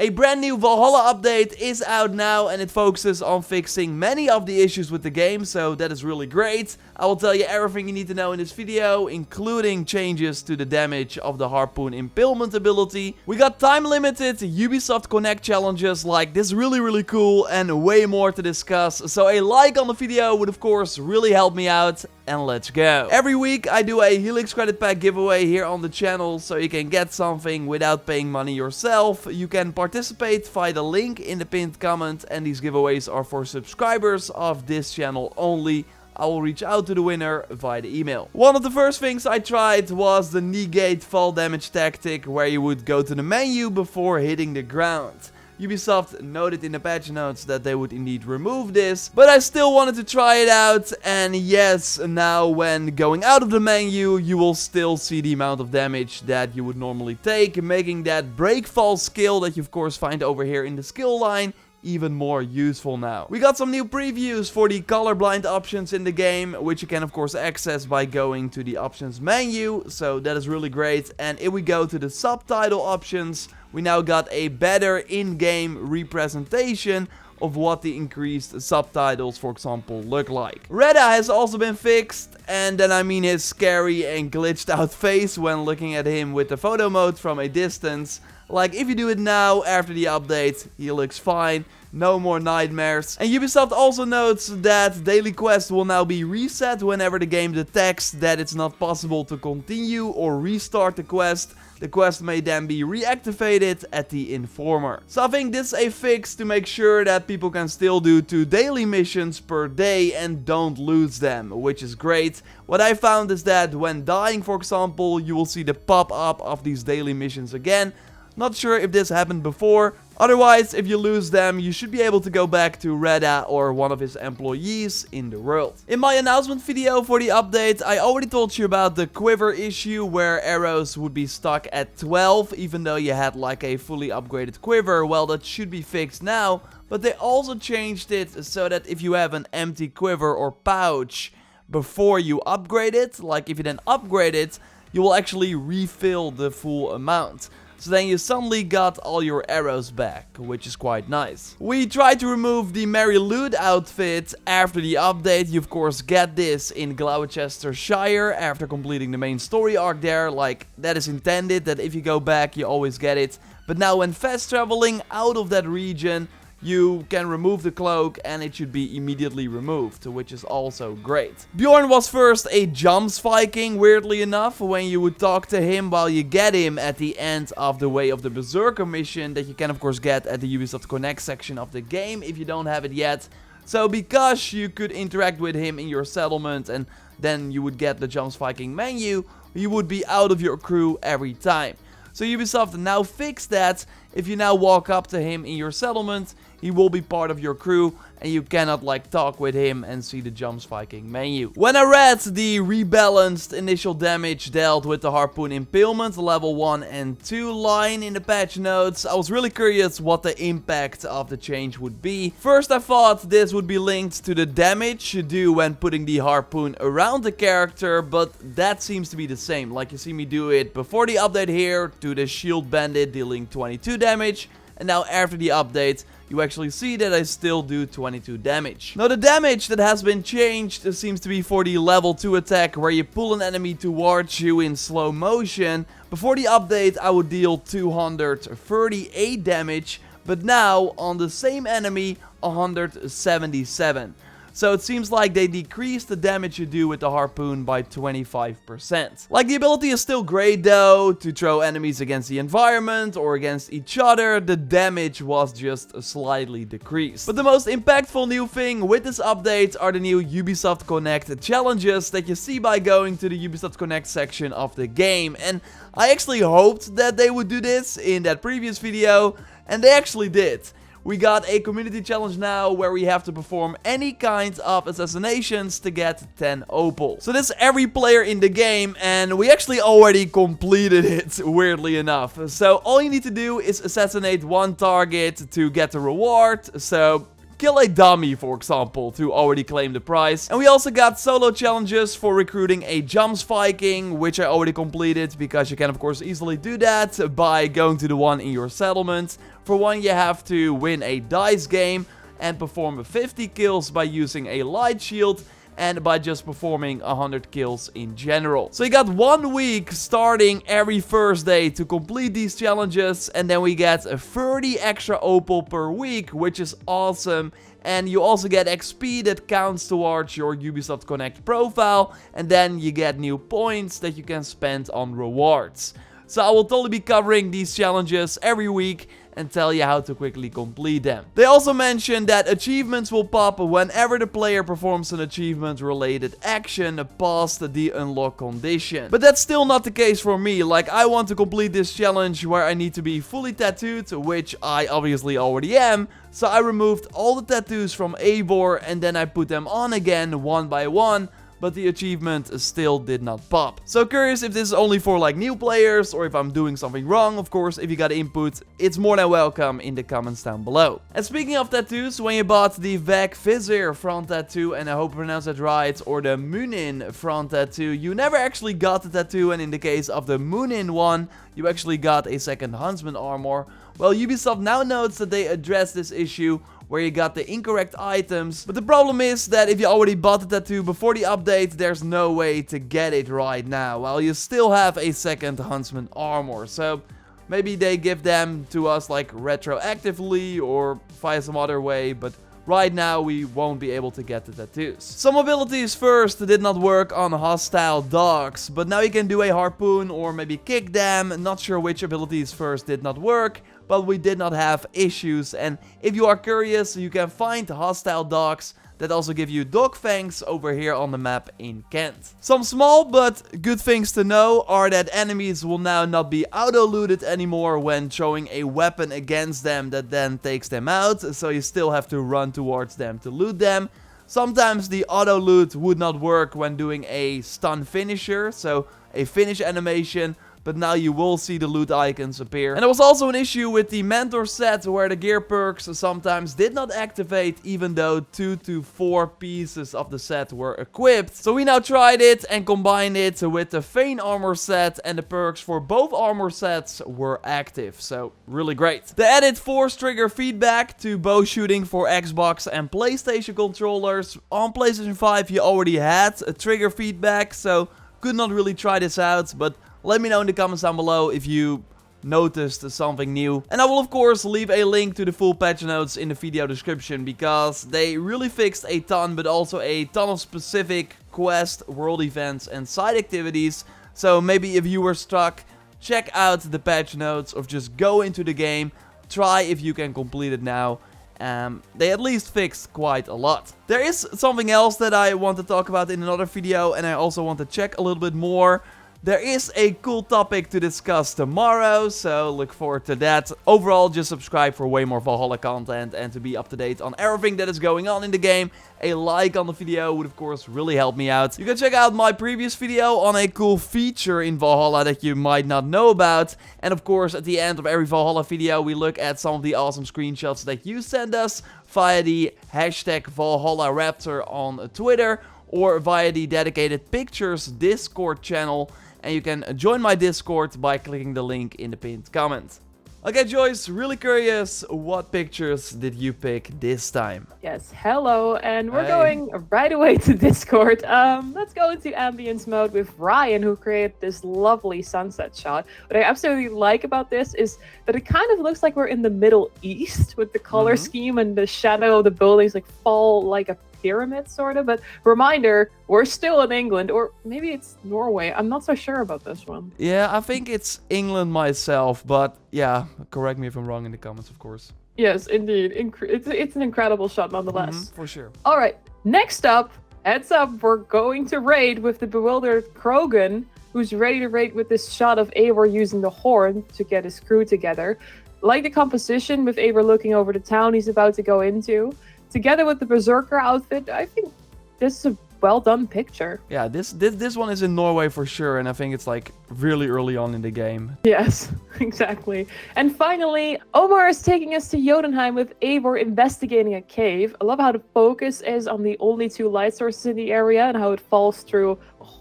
A brand new Valhalla update is out now and it focuses on fixing many of the issues with the game, so that is really great. I will tell you everything you need to know in this video, including changes to the damage of the Harpoon impalement ability. We got time limited Ubisoft Connect challenges, like this really cool, and way more to discuss. So a like on the video would of course really help me out, and let's go. Every week I do a Helix credit pack giveaway here on the channel, so you can get something without paying money yourself. You can participate via the link in the pinned comment, and these giveaways are for subscribers of this channel only. I will reach out to the winner via the email. One of the first things I tried was the negate fall damage tactic, where you would go to the menu before hitting the ground. Ubisoft noted in the patch notes that they would indeed remove this, but I still wanted to try it out, and yes, now when going out of the menu, you will still see the amount of damage that you would normally take, making that break fall skill that you of course find over here in the skill line even more useful now. We got some new previews for the colorblind options in the game, which you can of course access by going to the options menu, so that is really great. And if we go to the subtitle options, we now got a better in-game representation of what the increased subtitles, for example, look like. Reda has also been fixed, and then I mean his scary and glitched out face when looking at him with the photo mode from a distance. Like, if you do it now after the update, he looks fine. No more nightmares. And Ubisoft also notes that daily quests will now be reset whenever the game detects that it's not possible to continue or restart the quest. The quest may then be reactivated at the Informer. So I think this is a fix to make sure that people can still do 2 daily missions per day and don't lose them, which is great. What I found is that when dying, for example, you will see the pop-up of these daily missions again. Not sure if this happened before. Otherwise, if you lose them, you should be able to go back to Reda or one of his employees in the world. In my announcement video for the update, I already told you about the Quiver issue, where arrows would be stuck at 12, even though you had like a fully upgraded Quiver. Well, that should be fixed now, but they also changed it so that if you have an empty Quiver or pouch before you upgrade it, like if you then upgrade it, you will actually refill the full amount. So then you suddenly got all your arrows back, which is quite nice. We tried to remove the Mary Lou outfit after the update. You of course get this in Gloucestershire after completing the main story arc there. Like, that is intended, that if you go back you always get it. But now when fast traveling out of that region, you can remove the cloak and it should be immediately removed, which is also great. Bjorn was first a Jomsviking, weirdly enough, when you would talk to him while you get him at the end of the Way of the Berserker mission that you can of course get at the Ubisoft Connect section of the game if you don't have it yet. So because you could interact with him in your settlement and then you would get the Jomsviking menu, you would be out of your crew every time. So Ubisoft now fixed that. If you now walk up to him in your settlement, he will be part of your crew and you cannot like talk with him and see the Jomsviking menu. When I read the rebalanced initial damage dealt with the Harpoon impalement level 1 and 2 line in the patch notes, I was really curious what the impact of the change would be. First I thought this would be linked to the damage you do when putting the Harpoon around the character, but that seems to be the same. Like, you see me do it before the update here to the shield bandit dealing 22 damage, and now after the update you actually see that I still do 22 damage. Now the damage that has been changed seems to be for the level 2 attack, where you pull an enemy towards you in slow motion. Before the update I would deal 238 damage, but now on the same enemy 177. So it seems like they decreased the damage you do with the Harpoon by 25%. Like, the ability is still great though, to throw enemies against the environment or against each other. The damage was just slightly decreased. But the most impactful new thing with this update are the new Ubisoft Connect challenges that you see by going to the Ubisoft Connect section of the game. And I actually hoped that they would do this in that previous video, and they actually did. We got a community challenge now where we have to perform any kind of assassinations to get 10 opal. So this is every player in the game, and we actually already completed it, weirdly enough. So all you need to do is assassinate one target to get the reward. So kill a dummy, for example, to already claim the prize. And we also got solo challenges for recruiting a Jomsviking, which I already completed because you can of course easily do that by going to the one in your settlement. For one, you have to win a dice game and perform 50 kills by using a light shield and by just performing 100 kills in general. So you got 1 week starting every Thursday to complete these challenges, and then we get 30 extra opal per week, which is awesome. And you also get XP that counts towards your Ubisoft Connect profile, and then you get new points that you can spend on rewards. So I will totally be covering these challenges every week and tell you how to quickly complete them. They also mentioned that achievements will pop whenever the player performs an achievement related action past the unlock condition. But that's still not the case for me. Like, I want to complete this challenge where I need to be fully tattooed, which I obviously already am. So I removed all the tattoos from Eivor and then I put them on again one by one. But the achievement still did not pop. So curious if this is only for like new players or if I'm doing something wrong. Of course, if you got input, it's more than welcome in the comments down below. And speaking of tattoos, when you bought the Veg Vizir front tattoo, and I hope I pronounced that right, or the Munin front tattoo, you never actually got the tattoo, and in the case of the Munin one, you actually got a second Huntsman armor. Well, Ubisoft now notes that they addressed this issue where you got the incorrect items. But the problem is that if you already bought the tattoo before the update, there's no way to get it right now, while you still have a second Huntsman armor. So maybe they give them to us like retroactively or via some other way, but right now we won't be able to get the tattoos. Some abilities first did not work on hostile dogs, but now you can do a harpoon or maybe kick them. Not sure which abilities first did not work, but we did not have issues. And if you are curious, you can find hostile dogs that also give you dog fangs over here on the map in Kent. Some small but good things to know are that enemies will now not be auto-looted anymore when throwing a weapon against them that then takes them out, so you still have to run towards them to loot them. Sometimes the auto-loot would not work when doing a stun finisher, so a finish animation, but now you will see the loot icons appear. And there was also an issue with the mentor set where the gear perks sometimes did not activate even though 2 to 4 pieces of the set were equipped. So we now tried it and combined it with the Fane armor set, and the perks for both armor sets were active. So really great. They added force trigger feedback to bow shooting for Xbox and PlayStation controllers. On PlayStation 5 you already had a trigger feedback, so could not really try this out, but let me know in the comments down below if you noticed something new. And I will of course leave a link to the full patch notes in the video description, because they really fixed a ton, but also a ton of specific quest, world events and side activities. So maybe if you were stuck, check out the patch notes or just go into the game, try if you can complete it now. They at least fixed quite a lot. There is something else that I want to talk about in another video, and I also want to check a little bit more. There is a cool topic to discuss tomorrow, so look forward to that. Overall, just subscribe for way more Valhalla content and to be up to date on everything that is going on in the game. A like on the video would of course really help me out. You can check out my previous video on a cool feature in Valhalla that you might not know about. And of course, at the end of every Valhalla video, we look at some of the awesome screenshots that you send us via the hashtag ValhallaRaptor on Twitter or via the dedicated pictures Discord channel. And you can join my Discord by clicking the link in the pinned comment. Okay, Joyce, really curious, what pictures did you pick this time? Yes, hello, and we're going right away to Discord. Let's go into ambience mode with Ryan, who created this lovely sunset shot. What I absolutely like about this is that it kind of looks like we're in the Middle East with the color scheme and the shadow of the buildings like fall like a pyramid sort of, but reminder, we're still in England, or maybe it's Norway. I'm not so sure about this one. Yeah, I think it's England myself, but yeah, correct me if I'm wrong in the comments, of course. Yes, indeed. It's an incredible shot nonetheless. For sure. All right, next up, heads up, we're going to raid with the bewildered Krogan, who's ready to raid with this shot of Eivor using the horn to get his crew together. Like the composition with Eivor looking over the town he's about to go into. Together with the Berserker outfit, I think this is a well done picture. Yeah, this one is in Norway for sure, and I think it's like really early on in the game. Yes, exactly. And finally, Omar is taking us to Jotunheim with Eivor investigating a cave. I love how the focus is on the only 2 light sources in the area and how it falls through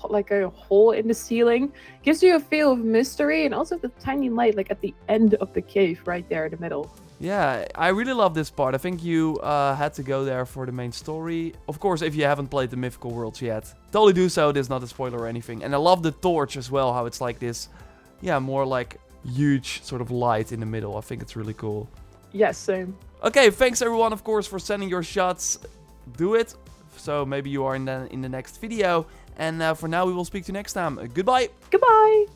like a hole in the ceiling. Gives you a feel of mystery, and also the tiny light like at the end of the cave right there in the middle. Yeah, I really love this part. I think you had to go there for the main story. Of course, if you haven't played the Mythical Worlds yet, totally do so. This is not a spoiler or anything. And I love the torch as well, how it's like this, yeah, more like huge sort of light in the middle. I think it's really cool. Yes, same. Okay, thanks everyone, of course, for sending your shots. Do it. So maybe you are in the next video. And for now, we will speak to you next time. Goodbye. Goodbye.